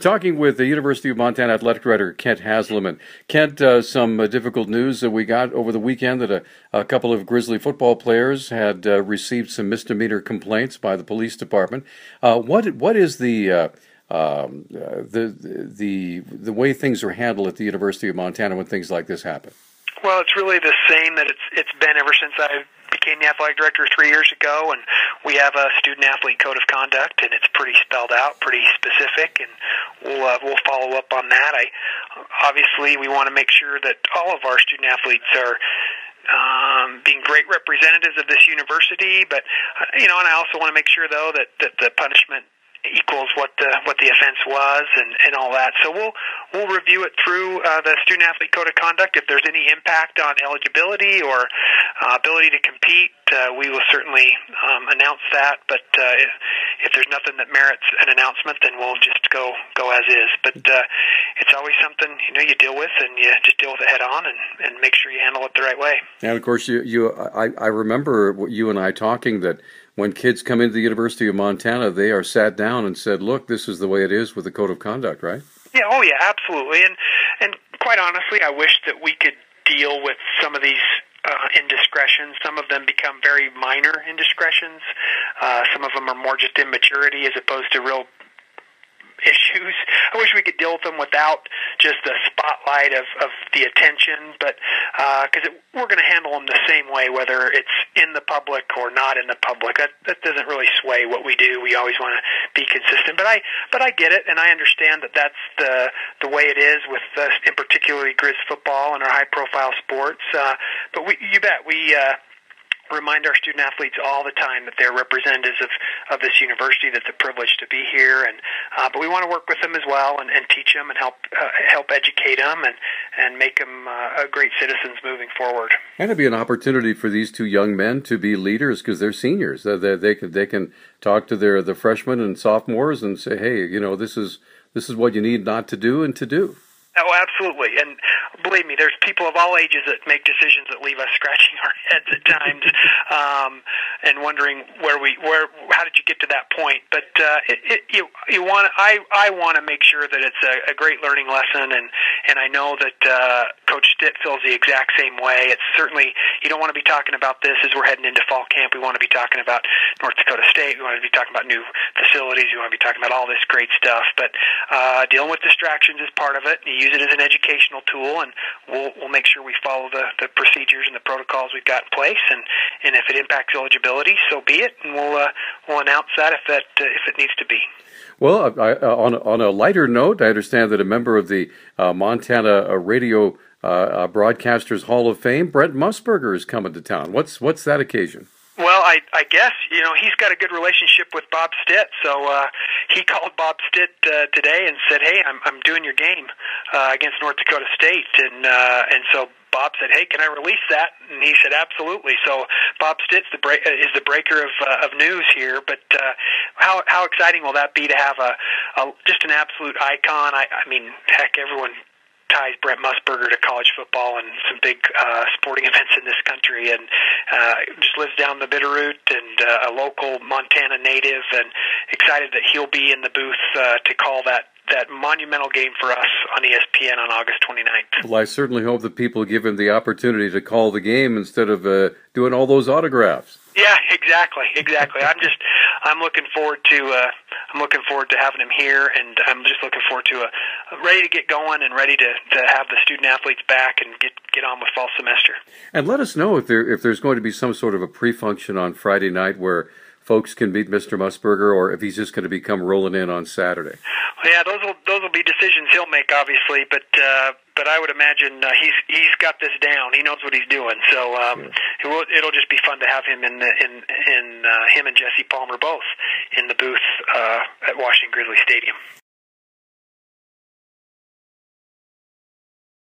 Talking with the University of Montana athletic director Kent Haslam. Kent, some difficult news that we got over the weekend that a couple of Grizzly football players had received some misdemeanor complaints by the police department. What is the way things are handled at the University of Montana when things like this happen? Well, it's really the same that it's been ever since I became the athletic director 3 years ago, and we have a student-athlete code of conduct, and it's pretty spelled out, pretty specific, and we'll follow up on that. Obviously, we want to make sure that all of our student-athletes are being great representatives of this university, but and I also want to make sure, though, that the punishment equals what the offense was and all that. So we'll review it through the student athlete code of conduct. If there's any impact on eligibility or ability to compete, we will certainly announce that. But if there's nothing that merits an announcement, then we'll just go as is. But it's always something you deal with, and you just deal with it head on and make sure you handle it the right way. And of course, I remember you and I talking that when kids come into the University of Montana, they are sat down and said, look, this is the way it is with the code of conduct, right? Yeah, oh yeah, absolutely. And quite honestly, I wish that we could deal with some of these indiscretions. Some of them become very minor indiscretions. Some of them are more just immaturity as opposed to real issues. I wish we could deal with them without just the spotlight of the attention, but because we're going to handle them the same way, whether it's in the public or not in the public. That doesn't really sway what we do. We always want to be consistent, but I get it, and I understand that that's the way it is with in particularly Grizz football and our high-profile sports. But you bet we remind our student athletes all the time that they're representatives of this university, that's a privilege to be here, and but we want to work with them as well and teach them and help educate them and make them great citizens moving forward. And it'd be an opportunity for these two young men to be leaders because they're seniors. They can talk to the freshmen and sophomores and say, hey, this is what you need not to do and to do. Oh, absolutely. And believe me, there's people of all ages that make decisions that leave us scratching our heads at times and wondering how did you get to that point? But I want to make sure that it's a great learning lesson, and I know that Coach Stitt feels the exact same way. It's certainly, you don't want to be talking about this as we're heading into fall camp. We want to be talking about North Dakota State. We want to be talking about new facilities. We want to be talking about all this great stuff. But dealing with distractions is part of it. You use it as an educational tool, and we'll make sure we follow the procedures and the protocols we've got in place. And if it impacts eligibility, so be it, and we'll announce that if it needs to be. Well, on a lighter note, I understand that a member of the Montana Radio Broadcasters Hall of Fame, Brent Musberger, is coming to town. What's that occasion? Well, I guess, he's got a good relationship with Bob Stitt, so he called Bob Stitt today and said, hey, I'm doing your game against North Dakota State, and so Bob said, hey, can I release that? And he said, absolutely. So Bob Stitt is the breaker of news here, but how exciting will that be to have just an absolute icon? I mean, heck, everyone ties Brent Musberger to college football and some big sporting events in this country, and just lives down the Bitterroot and a local Montana native, and excited that he'll be in the booth to call that monumental game for us on ESPN on August 29th. Well, I certainly hope that people give him the opportunity to call the game instead of doing all those autographs. Yeah, exactly. I'm looking forward to having him here, and I'm just looking forward to ready to get going and ready to have the student athletes back and get on with fall semester. And let us know if there's going to be some sort of a pre-function on Friday night where folks can meet Mr. Musberger, or if he's just going to come rolling in on Saturday. Yeah, those will be decisions he'll make, obviously, but I would imagine he's got this down. He knows what he's doing, so it'll just be fun to have him in him and Jesse Palmer both in the booth at Washington Grizzly Stadium.